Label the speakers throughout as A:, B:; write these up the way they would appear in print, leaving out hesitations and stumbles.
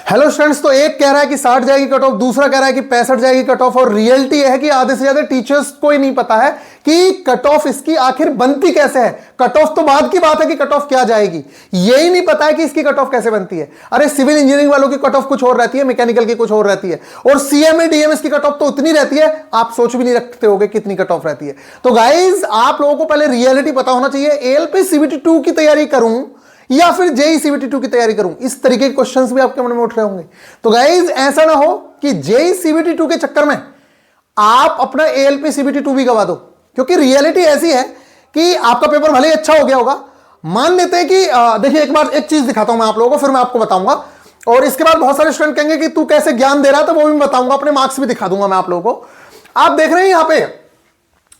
A: Hello students, तो एक कह रहा है कि 60 जाएगी कट ऑफ, दूसरा कह रहा है कि 65 जाएगी कट ऑफ। और रियलिटी है कि आधे से ज्यादा टीचर्स को ही नहीं पता है कि कट ऑफ इसकी आखिर बनती कैसे है। कट ऑफ तो बाद की बात है कि कट ऑफ क्या जाएगी, यही नहीं पता है कि इसकी कट ऑफ कैसे बनती है। अरे सिविल इंजीनियरिंग वालों की कट ऑफ कुछ और रहती है, मैकेनिकल की कुछ और रहती है, और सीएमए डीएमएस की कट ऑफ तो उतनी रहती है आप सोच भी नहीं रखते होगे कितनी कट ऑफ रहती है। तो गाइज आप लोगों को पहले रियलिटी पता होना चाहिए। एएलपी सीबीटी 2 की तैयारी करूं या फिर जेई सीबीटी 2 की तैयारी करूं, इस तरीके के क्वेश्चंस भी आपके मन में उठ रहे होंगे। तो गाइज ऐसा ना हो कि जेई सीबीटी 2 के चक्कर में आप अपना एएलपी सीबीटी 2 भी गवा दो, क्योंकि रियलिटी ऐसी है कि आपका पेपर भले ही अच्छा हो गया होगा। मान लेते हैं कि देखिए एक बार एक चीज दिखाता हूं मैं आप लोगों को, फिर मैं आपको बताऊंगा। और इसके बाद बहुत सारे स्टूडेंट कहेंगे कि तू कैसे ज्ञान दे रहा था, वो भी बताऊंगा, अपने मार्क्स भी दिखा दूंगा मैं आप लोगों को। आप देख रहे हैं यहां पे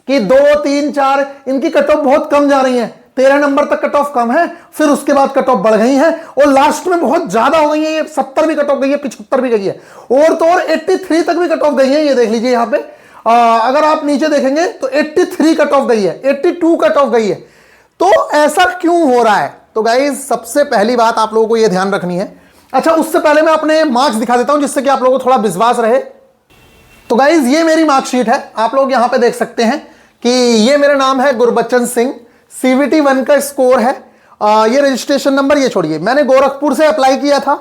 A: कि 2, 3, 4 इनकी कट ऑफ बहुत कम जा रही है। 13 नंबर तक कट ऑफ कम है, फिर उसके बाद कट ऑफ बढ़ गई है और लास्ट में बहुत ज्यादा हो गई है। ये 70 भी कट ऑफ गई है, 75 भी गई है, और तो और 83 तक भी कट ऑफ गई है। ये देख लीजिए यहां पे अगर आप नीचे देखेंगे तो 83 कट ऑफ गई है, 82 कट ऑफ गई है। तो ऐसा क्यों हो रहा है? तो गाइज सबसे पहली बात आप लोगों को यह ध्यान रखनी है। अच्छा, उससे पहले मैं अपने मार्क्स दिखा देता हूं जिससे कि आप लोगों को थोड़ा विश्वास रहे। तो गाइज ये मेरी मार्कशीट है, आप लोग यहां पे देख सकते हैं कि ये मेरा नाम है गुरबच्चन सिंह। सीबीटी 1 का स्कोर है, ये रजिस्ट्रेशन नंबर, ये छोड़िए, मैंने गोरखपुर से अप्लाई किया था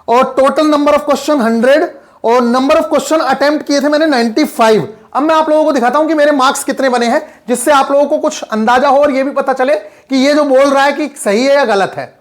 A: और टोटल नंबर ऑफ क्वेश्चन 100 और नंबर ऑफ क्वेश्चन अटेम्प्ट किए थे मैंने 95। अब मैं आप लोगों को दिखाता हूं कि मेरे मार्क्स कितने बने हैं, जिससे आप लोगों को कुछ अंदाजा हो और ये भी पता चले कि ये जो बोल रहा है कि सही है या गलत है।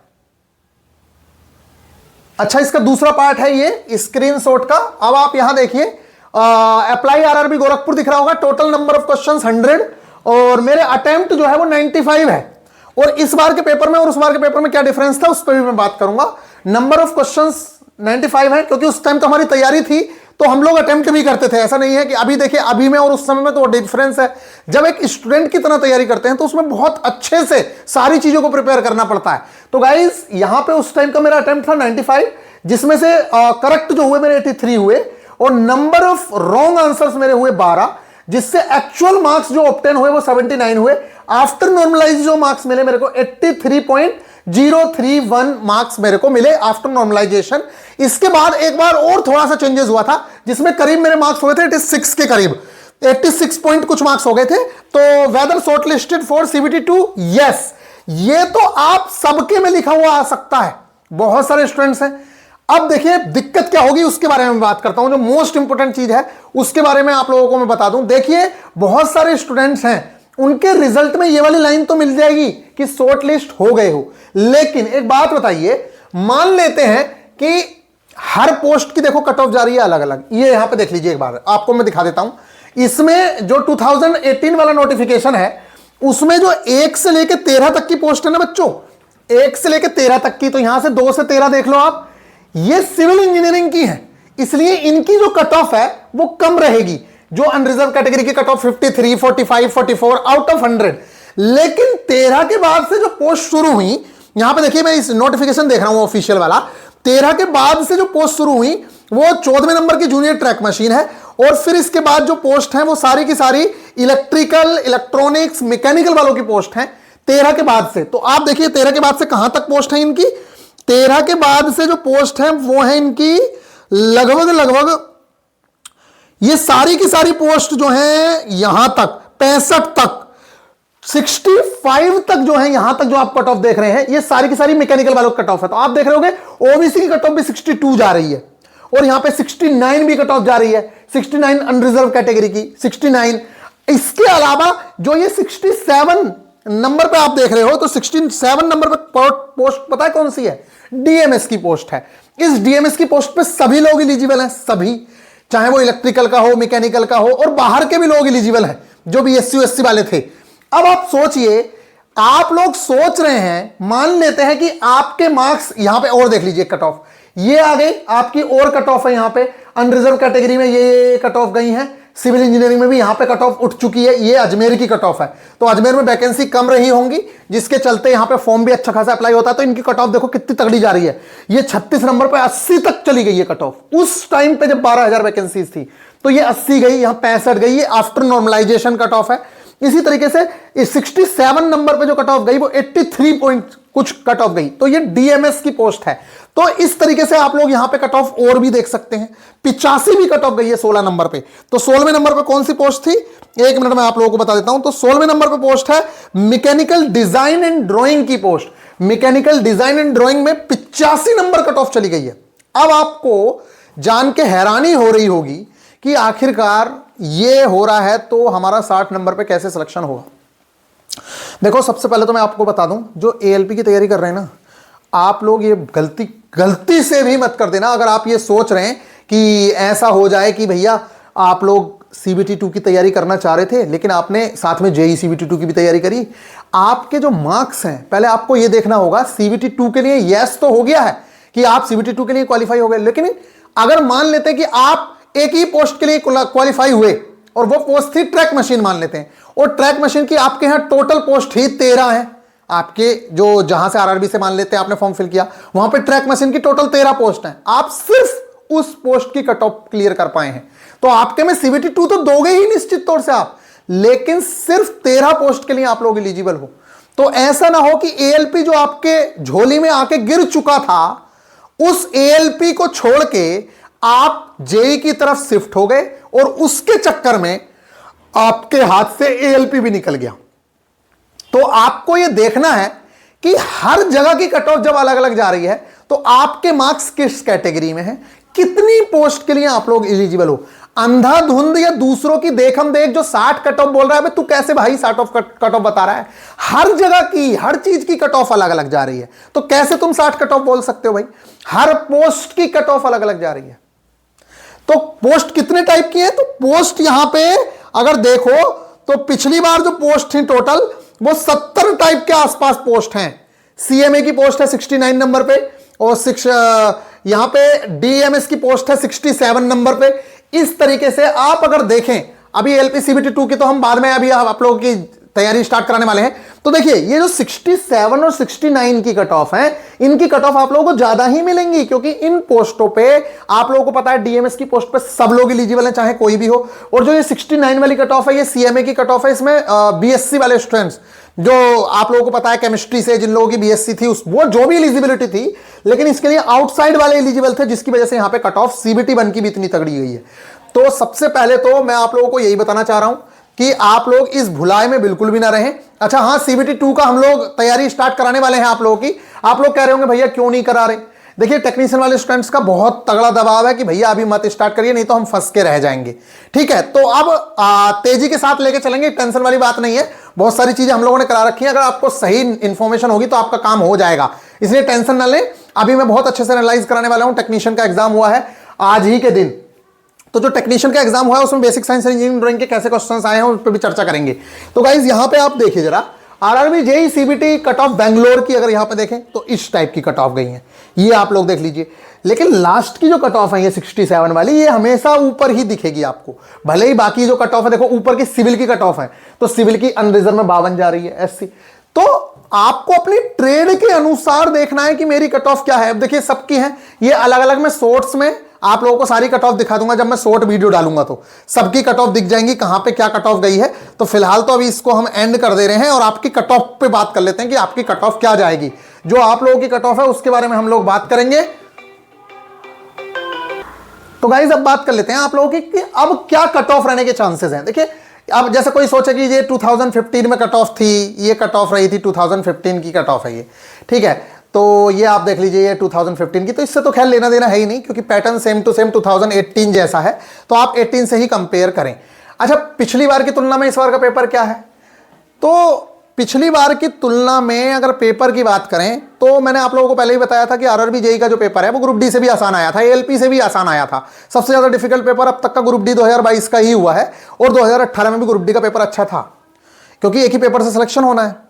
A: अच्छा, इसका दूसरा पार्ट है ये स्क्रीनशॉट का। अब आप यहां देखिए अप्लाई आरआरबी गोरखपुर दिख रहा होगा। टोटल नंबर ऑफ क्वेश्चंस 100 और मेरे अटेम्प्ट जो है वो 95 है। और इस बार के पेपर में और उस बार के पेपर में क्या डिफरेंस था उस पर भी मैं बात करूंगा। नंबर ऑफ क्वेश्चंस 95 है क्योंकि उस टाइम तो हमारी तैयारी थी, तो हम लोग अटेम्प्ट भी करते थे। ऐसा नहीं है कि अभी देखिए अभी में और उस समय में तो डिफरेंस है। जब एक स्टूडेंट की तरह तैयारी करते हैं तो उसमें बहुत अच्छे से सारी चीजों को प्रिपेयर करना पड़ता है। तो गाइज यहां पे उस टाइम का मेरा अटेम्प्ट था 95, जिसमें से करेक्ट जो हुए मेरे 83 हुए और नंबर ऑफ रॉन्ग आंसर्स मेरे हुए 12, जिससे एक्चुअल मार्क्स जो ऑब्टेन हुए वो 79 हुए। आफ्टर नॉर्मलाइज जो मार्क्स मिले मेरे को 83.031 मार्क्स मेरे को मिले आफ्टर नॉर्मलाइजेशन। इसके बाद एक बार और थोड़ा सा चेंजेस हुआ था, जिसमें करीब मेरे मार्क्स हुए थे 86 के करीब, 86 पॉइंट कुछ मार्क्स हो गए थे। तो whether shortlisted for CBT 2, yes, ये तो आप सबके में लिखा हुआ आ सकता है, बहुत सारे स्टूडेंट्स हैं। अब देखिए दिक्कत क्या होगी उसके बारे में बात करता हूं, जो मोस्ट इंपोर्टेंट चीज है उसके बारे में आप लोगों को मैं बता दूं। देखिए बहुत सारे स्टूडेंट्स हैं, उनके रिजल्ट में ये वाली लाइन तो मिल जाएगी कि शॉर्ट लिस्ट हो गए हो, लेकिन एक बात बताइए, मान लेते हैं कि हर पोस्ट की देखो कट ऑफ जा रही है अलग अलग। ये यहां पे देख लीजिए, एक बार आपको मैं दिखा देता हूं। इसमें जो 2018 वाला नोटिफिकेशन है उसमें जो 1 से लेकर 13 तक की पोस्ट है ना बच्चों, 1 से लेकर 13 तक की, तो यहां से 2 से 13 देख लो आप, ये सिविल इंजीनियरिंग की है, इसलिए इनकी जो कट ऑफ है वो कम रहेगी। जो अनरिजर्व कैटेगरी की कट ऑफ 53, 45, 44 आउट ऑफ 100। लेकिन 13 के बाद से जो पोस्ट शुरू हुई, यहां पे देखिए मैं इस नोटिफिकेशन देख रहा हूं ऑफिशियल वाला, 13 के बाद से जो पोस्ट शुरू हुई वो 14वें नंबर की जूनियर ट्रैक मशीन है। और फिर इसके बाद जो पोस्ट है वो सारी की सारी इलेक्ट्रिकल, इलेक्ट्रॉनिक्स, मैकेनिकल वालों की पोस्ट है 13 के बाद से। तो आप देखिए 13 के बाद से कहां तक पोस्ट है इनकी, 13 के बाद से जो पोस्ट है वो है इनकी लगभग ये सारी की सारी पोस्ट जो है यहां तक 65 तक, 65 तक जो है, यहां तक जो आप कट ऑफ देख रहे हैं ये सारी की सारी मैकेनिकल वालों की कट ऑफ है। तो आप देख रहे होंगे ओबीसी की कट ऑफ भी 62 जा रही है और यहां पे 69 भी कट ऑफ जा रही है, 69 अनरिजर्व कैटेगरी की 69। इसके अलावा जो ये 67 नंबर पे आप देख रहे हो, तो 67 नंबर पे पोस्ट पता है कौन सी है? डीएमएस की पोस्ट है। इस डीएमएस की पोस्ट पे सभी लोग एलिजिबल हैं, सभी, चाहे वो इलेक्ट्रिकल का हो, मैकेनिकल का हो, और बाहर के भी लोग एलिजिबल हैं जो भी एससी वाले थे। अब आप सोचिए, आप लोग सोच रहे हैं, मान लेते हैं कि आपके मार्क्स यहां पे, और देख लीजिए कट ऑफ ये आ गई आपकी, और कट ऑफ है यहां पे अनरिजर्व कैटेगरी में, ये कट ऑफ गई है। सिविल इंजीनियरिंग में भी यहां पे कट ऑफ उठ चुकी है, ये अजमेर की कट ऑफ है। तो अजमेर में वैकेंसी कम रही होंगी, जिसके चलते यहां पे फॉर्म भी अच्छा खासा अप्लाई होता है। तो इनकी कट ऑफ देखो कितनी तगड़ी जा रही है, ये 36 नंबर पे 80 तक चली गई है कट ऑफ। उस टाइम पे जब 12,000 वैकेंसीज थी तो ये 80 गई, यहां 65 गई, ये आफ्टर नॉर्मलाइजेशन कट ऑफ है। इसी तरीके से 67 नंबर पे जो कट ऑफ गई वो 83 पॉइंट कुछ कट ऑफ गई, तो ये डीएमएस की पोस्ट है। तो इस तरीके से आप लोग यहां पे कट ऑफ और भी देख सकते हैं। 85 भी कट ऑफ गई है 16 नंबर पे। तो 16वें नंबर पे कौन सी पोस्ट थी, एक मिनट में आप लोगों को बता देता हूं। तो 16वें नंबर पे पोस्ट है मैकेनिकल डिजाइन एंड ड्राइंग की post. Mechanical design and drawing में 85 नंबर कट ऑफ चली गई है। अब आपको जान के हैरानी हो रही होगी कि आखिरकार ये हो रहा है तो हमारा 60 नंबर पे कैसे सिलेक्शन होगा। देखो, सबसे पहले तो मैं आपको बता दूं, जो एएलपी की तैयारी कर रहे हैं ना, आप लोग ये गलती से भी मत कर देना। अगर आप ये सोच रहे हैं कि ऐसा हो जाए कि भैया आप लोग सीबीटी 2 की तैयारी करना चाह रहे थे लेकिन आपने साथ में जेई सीबीटी 2 की भी तैयारी करी, आपके जो मार्क्स हैं पहले आपको ये देखना होगा। सीबीटी 2 के लिए यस तो हो गया है कि आप सीबीटी 2 के लिए क्वालिफाई हो गए, लेकिन अगर मान लेते हैं कि आप एक ही पोस्ट के लिए क्वालिफाई हुए और वो पोस्ट थी ट्रैक मशीन, मान लेते हैं, और ट्रैक मशीन की आपके यहां टोटल पोस्ट ही 13 है। आपके जो जहां से आरआरबी से मान लेते हैं आपने फॉर्म फिल किया, वहां पे ट्रैक मशीन की टोटल 13 पोस्ट है, आप सिर्फ उस पोस्ट की कट ऑफ क्लियर कर पाए हैं, तो आपके में सीबीटी 2 तो दोगे ही निश्चित तौर से आप, लेकिन सिर्फ 13 पोस्ट के लिए आप लोग एलिजिबल हो। तो ऐसा ना हो कि एएलपी जो आपके झोली में आके गिर चुका था, उस एएलपी को छोड़ के आप जेई की तरफ शिफ्ट हो गए और उसके चक्कर में आपके हाथ से एएलपी भी निकल गया। तो आपको यह देखना है कि हर जगह की कट ऑफ जब अलग अलग जा रही है तो आपके मार्क्स किस कैटेगरी में है, कितनी पोस्ट के लिए आप लोग एलिजिबल हो। अंधाधुंध या दूसरों की देखम देख जो 60 कट ऑफ बोल रहा है, तू कैसे भाई 60 ऑफ कट ऑफ बता रहा है। हर जगह की हर चीज की कट ऑफ अलग अलग जा रही है, तो कैसे तुम 60 कट ऑफ बोल सकते हो भाई। हर पोस्ट की कट ऑफ अलग अलग जा रही है। तो पोस्ट कितने टाइप की है, तो पोस्ट यहां पे अगर देखो तो पिछली बार जो पोस्ट थी टोटल वो 70 टाइप के आसपास पोस्ट हैं। सीएमए की पोस्ट है 69 नंबर पे, और यहां पे डीएमएस की पोस्ट है 67 नंबर पे। इस तरीके से आप अगर देखें, अभी एलपी सीबीटी 2 की तो हम बाद में अभी आप लोगों की तैयारी स्टार्ट कराने वाले हैं, तो देखिए ये जो 67 और 69 की कट ऑफ है, इनकी कट ऑफ आप लोगों को ज्यादा ही मिलेंगी, क्योंकि इन पोस्टों पे आप लोगों को पता है डीएमएस की पोस्ट पे सब लोग एलिजिबल हैं, चाहे कोई भी हो। और जो ये 69 वाली कट ऑफ है, ये सीएमए की कट ऑफ है। इसमें बीएससी वाले स्टूडेंट्स, जो आप लोगों को पता है केमिस्ट्री से जिन लोगों की बीएससी थी, वो जो भी एलिजिबिलिटी थी, लेकिन इसके लिए आउटसाइड वाले एलिजिबल थे, जिसकी वजह से यहां पे कट ऑफ सीबीटी 1 की भी इतनी तगड़ी गई है। तो सबसे पहले तो मैं आप लोगों को यही बताना चाह रहा हूं कि आप लोग इस भुलाए में बिल्कुल भी ना रहें। अच्छा हाँ, सीबीटी 2 का हम लोग तैयारी स्टार्ट कराने वाले हैं आप लोगों की। आप लोग कह रहे होंगे भैया क्यों नहीं करा रहे। देखिए, टेक्नीशियन वाले स्टूडेंट्स का बहुत तगड़ा दबाव है कि भैया अभी मत स्टार्ट करिए, नहीं तो हम फंस के रह जाएंगे। ठीक है, तो अब तेजी के साथ लेके चलेंगे, टेंशन वाली बात नहीं है। बहुत सारी चीजें हम लोगों ने करा रखी है, अगर आपको सही इंफॉर्मेशन होगी तो आपका काम हो जाएगा, इसलिए टेंशन ना लें। अभी मैं बहुत अच्छे से एनालाइज कराने वाला हूं। टेक्नीशियन का एग्जाम हुआ है आज ही के दिन, तो जो टेक्नीशियन का एग्जाम हुआ है उसमें बेसिक साइंस इंजीनियरिंग ड्राइंग के कैसे क्वेश्चंस आए हैं उस पर भी चर्चा करेंगे। तो गाइज यहां पे आप देखिए जरा, RRB JE CBT cut off Bangalore की अगर यहां पे देखें तो इस टाइप की कट ऑफ गई है, ये आप लोग देख लीजिए। लेकिन लास्ट की जो कट ऑफ है ये 67 वाली, ये हमेशा ऊपर ही दिखेगी आपको, भले ही बाकी जो कट ऑफ है, देखो ऊपर की सिविल की कट ऑफ है, तो सिविल की अनरिजर्व में 52 जा रही है, एससी। तो आपको अपनी ट्रेड के अनुसार देखना है कि मेरी कट ऑफ क्या है। अब देखिए सबकी है, ये अलग अलग मैं शॉर्ट्स में आप लोगों को सारी कट ऑफ दिखा दूंगा, जब मैं शॉर्ट वीडियो डालूंगा तो सबकी कट ऑफ दिख जाएंगी, कहां पे क्या कट ऑफ गई है। तो फिलहाल तो अभी इसको हम एंड कर दे रहे हैं और आपकी कट ऑफ पे बात कर लेते हैं कि आपकी कट ऑफ क्या जाएगी। जो आप लोगों की कट ऑफ है उसके बारे में हम लोग बात करेंगे। तो गाइस अब बात कर लेते हैं आप लोगों की कि अब क्या कट ऑफ रहने के चांसेस हैं। देखिए, अब जैसे कोई सोचे कि ये 2015 में कट ऑफ थी, ये कट ऑफ रही थी 2015 की कट ऑफ है ये, ठीक है। तो ये आप देख लीजिए ये 2015 की, तो इससे तो खैर लेना देना है ही नहीं, क्योंकि पैटर्न सेम टू सेम 2018 जैसा है, तो आप 18 से ही कंपेयर करें। अच्छा, पिछली बार की तुलना में इस बार का पेपर क्या है, तो पिछली बार की तुलना में अगर पेपर की बात करें तो मैंने आप लोगों को पहले ही बताया था कि आरआरबी जेई का जो पेपर है वो ग्रुप डी से भी आसान आया था, एएलपी से भी आसान आया था। सबसे ज्यादा डिफिकल्ट पेपर अब तक का ग्रुप डी 2022 का ही हुआ है, और 2018 में भी ग्रुप डी का पेपर अच्छा था, क्योंकि एक ही पेपर से सिलेक्शन होना है।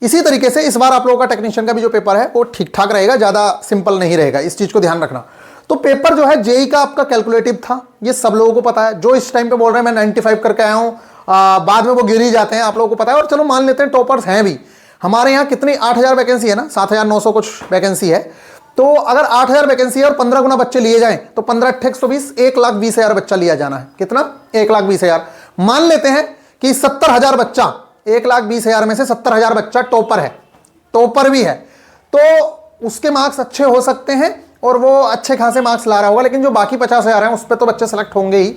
A: इसी तरीके से इस बार आप लोगों का टेक्नीशियन का भी जो पेपर है वो ठीक ठाक रहेगा, ज्यादा सिंपल नहीं रहेगा, इस चीज को ध्यान रखना। तो पेपर जो है जेई का आपका कैलकुलेटिव था, ये सब लोगों को पता है। जो इस टाइम पे बोल रहे हैं मैं 95 करके आया हूं, बाद में वो गिर ही जाते हैं, आप लोगों को पता है। और चलो मान लेते हैं टॉपर्स हैं भी, हमारे यहाँ कितनी 8000 वैकेंसी है ना, 7900 कुछ वैकेंसी है। तो अगर 8000 वैकेंसी है और 15 गुना बच्चे लिए जाएं तो 15 × 120 1,20,000 बच्चा लिया जाना है। कितना? 1,20,000। मान लेते हैं कि 70,000 बच्चा, 1,20,000 में से 70,000 बच्चा टॉपर है, टॉपर भी है, तो उसके मार्क्स अच्छे हो सकते हैं और वो अच्छे खासे मार्क्स ला रहा होगा, लेकिन जो बाकी 50,000 हैं उस पर तो बच्चे सेलेक्ट होंगे ही।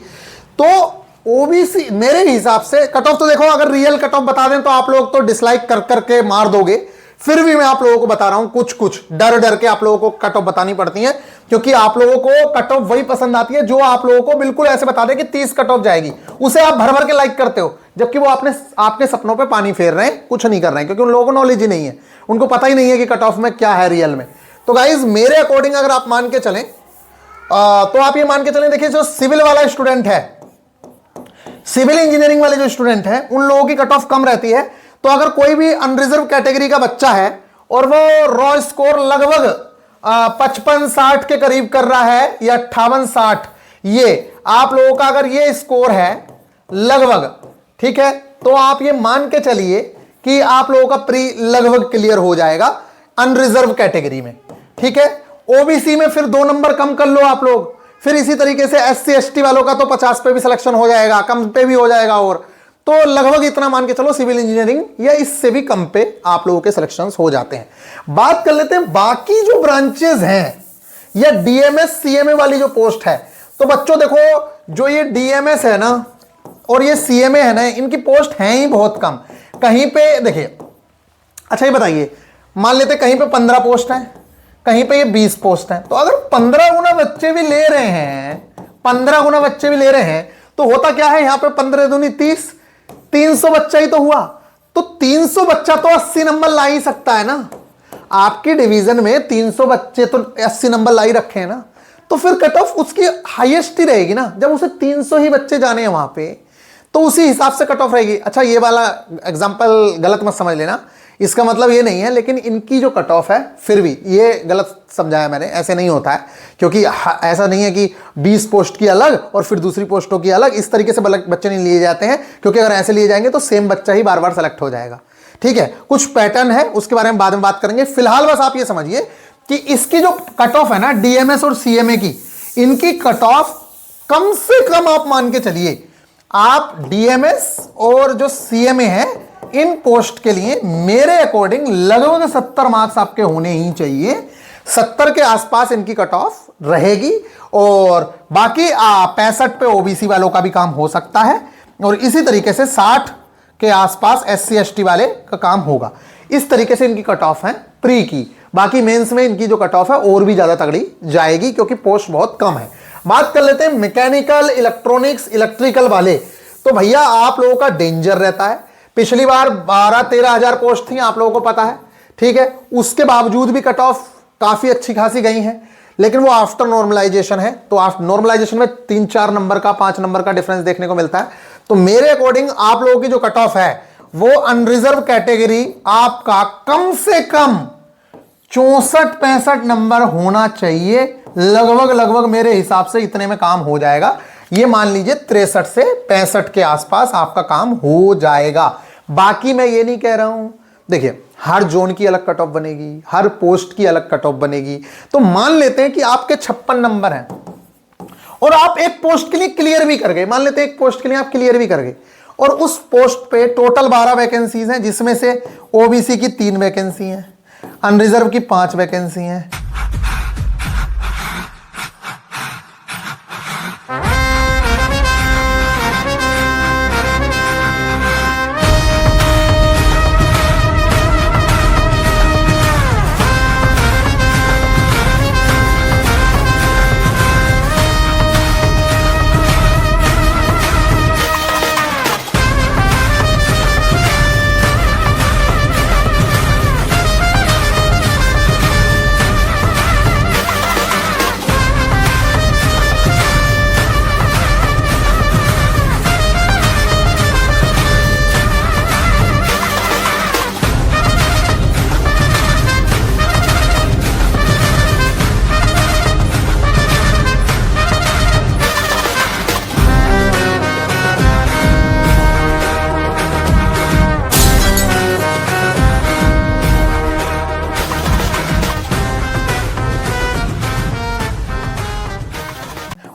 A: तो ओबीसी मेरे हिसाब से कट ऑफ तो देखो, अगर रियल कट ऑफ बता दें तो आप लोग तो डिसलाइक कर करके मार दोगे, फिर भी मैं आप लोगों को बता रहा हूं, कुछ कुछ डर डर के आप लोगों को कट ऑफ बतानी पड़ती है, क्योंकि आप लोगों को कट ऑफ वही पसंद आती है जो आप लोगों को बिल्कुल ऐसे बता दे कि 30 कट ऑफ जाएगी, उसे आप भर भर के लाइक करते हो, जबकि वो आपके सपनों पे पानी फेर रहे हैं, कुछ नहीं कर रहे हैं, क्योंकि उन लोगों को नॉलेज ही नहीं है, उनको पता ही नहीं है कि कट ऑफ में क्या है रियल में। तो गाइज मेरे अकॉर्डिंग अगर आप मान के चलें तो आप ये मान के चलें, देखिए जो सिविल वाला स्टूडेंट है, सिविल इंजीनियरिंग वाले जो स्टूडेंट हैं उन लोगों की कट ऑफ कम रहती है। तो अगर कोई भी अनरिजर्व कैटेगरी का बच्चा है और वो रॉ स्कोर लगभग 55-60 के करीब कर रहा है या 58-60, ये आप लोगों का अगर ये स्कोर है लगभग, ठीक है, तो आप ये मान के चलिए कि आप लोगों का प्री लगभग क्लियर हो जाएगा अनरिजर्व कैटेगरी में, ठीक है। ओबीसी में फिर 2 नंबर कम कर लो आप लोग, फिर इसी तरीके से एससी एसटी वालों का तो 50 पे भी सिलेक्शन हो जाएगा, कम पे भी हो जाएगा, और तो लगभग इतना मान के चलो सिविल इंजीनियरिंग या इससे भी कम पे आप लोगों के सिलेक्शंस हो जाते हैं। बात कर लेते हैं बाकी जो ब्रांचेस हैं या डीएमएस सीएमए वाली जो पोस्ट है। तो बच्चों देखो, जो ये डीएमएस है ना और ये सीएमए है ना, इनकी पोस्ट है ही बहुत कम। कहीं पे देखिए, अच्छा ये बताइए, मान लेते कहीं पे 15 पोस्ट है, कहीं पे ये 20 पोस्ट है, तो अगर 15 गुना बच्चे भी ले रहे हैं, 15 गुना बच्चे भी ले रहे हैं, तो होता क्या है, यहां पे 15 दूनी 30, 300 बच्चा ही तो हुआ। तो 300 बच्चा तो 80 नंबर ला ही सकता है ना। आपकी डिवीजन में 300 बच्चे तो 80 नंबर ला ही रखे हैं ना, तो फिर कट ऑफ उसकी हाईएस्ट ही रहेगी ना, जब उसे 300 ही बच्चे जाने हैं वहां पे, तो उसी हिसाब से कट ऑफ रहेगी। अच्छा ये वाला एग्जांपल गलत मत समझ लेना, इसका मतलब ये नहीं है, लेकिन इनकी जो कट ऑफ है, फिर भी ये गलत समझाया मैंने, ऐसे नहीं होता है, क्योंकि ऐसा नहीं है कि 20 पोस्ट की अलग और फिर दूसरी पोस्टों की अलग, इस तरीके से बच्चे नहीं लिए जाते हैं, क्योंकि अगर ऐसे लिए जाएंगे तो सेम बच्चा ही बार बार सेलेक्ट हो जाएगा, ठीक है। कुछ पैटर्न है, उसके बारे में बाद में बात करेंगे। फिलहाल बस आप ये समझिए कि इसकी जो कट ऑफ है ना डीएमएस और सीएमए की, इनकी कट ऑफ कम से कम आप मान के चलिए, आप डीएमएस और जो सीएमए है इन पोस्ट के लिए मेरे अकॉर्डिंग लगभग 70 मार्क्स आपके होने ही चाहिए। 70 के आसपास इनकी कट ऑफ रहेगी, और बाकी 65 पे ओबीसी वालों का भी काम हो सकता है, और इसी तरीके से 60 के आसपास एससी एसटी वाले का काम होगा। इस तरीके से इनकी कट ऑफ है प्री की। बाकी मेंस में इनकी जो कट ऑफ है और भी ज्यादा तगड़ी जाएगी, क्योंकि पोस्ट बहुत कम है। बात कर लेते हैं मैकेनिकल, इलेक्ट्रॉनिक्स, इलेक्ट्रिकल वाले। तो भैया आप लोगों का डेंजर रहता है। पिछली बार 12-13 हजार पोस्ट थी, आप लोगों को पता है, ठीक है। उसके बावजूद भी कट ऑफ काफी अच्छी खासी गई है, लेकिन वो आफ्टर नॉर्मलाइजेशन है, तो आफ्टर नॉर्मलाइजेशन में 3-4 नंबर का, 5 नंबर का डिफरेंस देखने को मिलता है। तो मेरे अकॉर्डिंग आप लोगों की जो कट ऑफ है वो अनरिजर्व कैटेगरी आपका कम से कम 64-65 नंबर होना चाहिए। लगभग मेरे हिसाब से इतने में काम हो जाएगा। ये मान लीजिए 63 से 65 के आसपास आपका काम हो जाएगा। बाकी मैं ये नहीं कह रहा हूं, देखिए हर जोन की अलग कट ऑफ बनेगी, हर पोस्ट की अलग कट ऑफ बनेगी। तो मान लेते हैं कि आपके 56 नंबर हैं और आप एक पोस्ट के लिए क्लियर भी कर गए, मान लेते हैं एक पोस्ट के लिए आप क्लियर भी कर गए, और उस पोस्ट पे टोटल 12 वैकेंसीज हैं, जिसमें से ओबीसी की 3 वैकेंसी हैं, अनरिजर्व की 5 वैकेंसी हैं।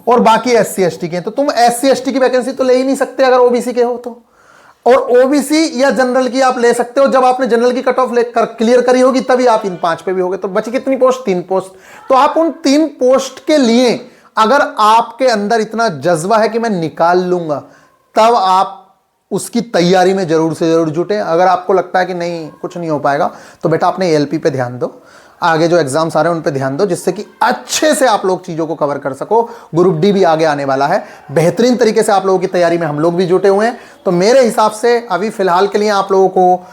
A: और बाकी एससी एसटी के, तो तुम एससी एसटी की वैकेंसी तो ले ही नहीं सकते अगर ओबीसी के हो तो। और ओबीसी या जनरल की आप ले सकते हो। जब आपने जनरल की कट ऑफ क्लियर करी होगी तभी आप इन 5 पे भी होगे। तो बची कितनी पोस्ट? 3 पोस्ट। तो आप उन 3 पोस्ट के लिए अगर आपके अंदर इतना जज्बा है कि मैं निकाल लूंगा, तब आप उसकी तैयारी में जरूर से जरूर जुटे। अगर आपको लगता है कि नहीं कुछ नहीं हो पाएगा, तो बेटा अपने एलपी पे ध्यान दो, आगे जो एग्जाम्स आ रहे हैं उन पे ध्यान दो, जिससे कि अच्छे से आप लोग चीजों को कवर कर सको। ग्रुप डी भी आगे आने वाला है, बेहतरीन तरीके से आप लोगों की तैयारी में हम लोग भी जुटे हुए हैं। तो मेरे हिसाब से अभी फिलहाल के लिए आप लोगों को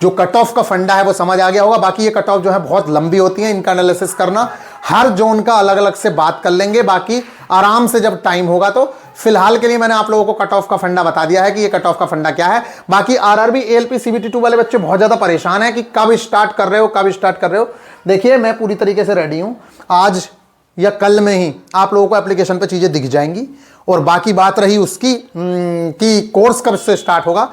A: जो कट ऑफ का फंडा है वो समझ आ गया होगा। बाकी ये कट ऑफ जो है बहुत लंबी होती है, इनका एनालिसिस करना, हर जोन का अलग अलग से बात कर लेंगे बाकी आराम से जब टाइम होगा। तो फिलहाल के लिए मैंने आप लोगों को कट ऑफ का फंडा बता दिया है कि ये कट ऑफ का फंडा क्या है। बाकी आरआरबी एएलपी सीबीटी 2 वाले बच्चे बहुत ज्यादा परेशान हैं कि कब स्टार्ट कर रहे हो, कब स्टार्ट कर रहे हो। देखिए मैं पूरी तरीके से रेडी हूं, आज या कल में ही आप लोगों को एप्लीकेशन पे चीजें दिख जाएंगी। और बाकी बात रही उसकी कि कोर्स कब से स्टार्ट होगा,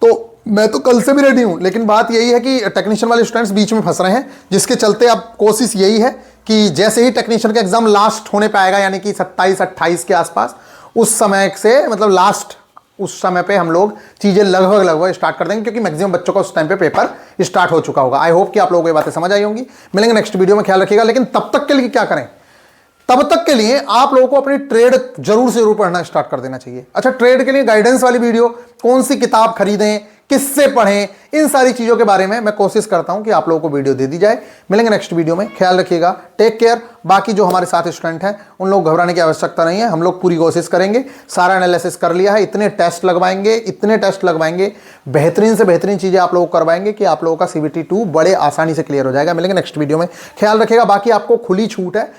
A: तो मैं तो कल से भी रेडी हूं। लेकिन बात यही है कि टेक्नीशियन वाले स्टूडेंट्स बीच में फंस रहे हैं, जिसके चलते अब कोशिश यही है कि जैसे ही टेक्नीशियन का एग्जाम लास्ट होने पे आएगा, यानी कि 27-28 के आसपास, उस समय से मतलब लास्ट उस समय पे हम लोग चीजें लगभग स्टार्ट कर देंगे, क्योंकि मैक्सिमम बच्चों का उस टाइम पे पेपर स्टार्ट हो चुका होगा। आई होप कि आप लोगों को ये बातें समझ आई होंगी। मिलेंगे नेक्स्ट वीडियो में, ख्याल रखिएगा। लेकिन तब तक के लिए क्या करें? तब तक के लिए आप लोगों को अपनी ट्रेड जरूर से जरूर पढ़ना स्टार्ट कर देना चाहिए। अच्छा, ट्रेड के लिए गाइडेंस वाली वीडियो, कौन सी किताब खरीदें, किससे पढ़ें, इन सारी चीजों के बारे में मैं कोशिश करता हूं कि आप लोगों को वीडियो दे दी जाए। मिलेंगे नेक्स्ट वीडियो में, ख्याल रखिएगा, टेक केयर। बाकी जो हमारे साथ स्टूडेंट हैं उन लोग घबराने की आवश्यकता नहीं है, हम लोग पूरी कोशिश करेंगे। सारा एनालिसिस कर लिया है, इतने टेस्ट लगवाएंगे, बेहतरीन से बेहतरीन चीजें आप लोगों को करवाएंगे कि आप लोगों का सीबीटी 2 बड़े आसानी से क्लियर हो जाएगा। मिलेंगे नेक्स्ट वीडियो में, ख्याल रखिएगा। बाकी आपको खुली छूट है,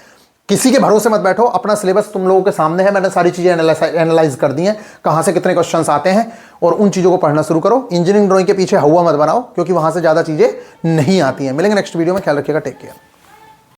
A: किसी के भरोसे मत बैठो, अपना सिलेबस तुम लोगों के सामने है, मैंने सारी चीजें एनालाइज कर दी हैं, कहां से कितने क्वेश्चंस आते हैं, और उन चीजों को पढ़ना शुरू करो। इंजीनियरिंग ड्राइंग के पीछे हवा मत बनाओ, क्योंकि वहां से ज्यादा चीजें नहीं आती हैं। मिलेंगे नेक्स्ट वीडियो में, ख्याल रखिएगा, टेक केयर।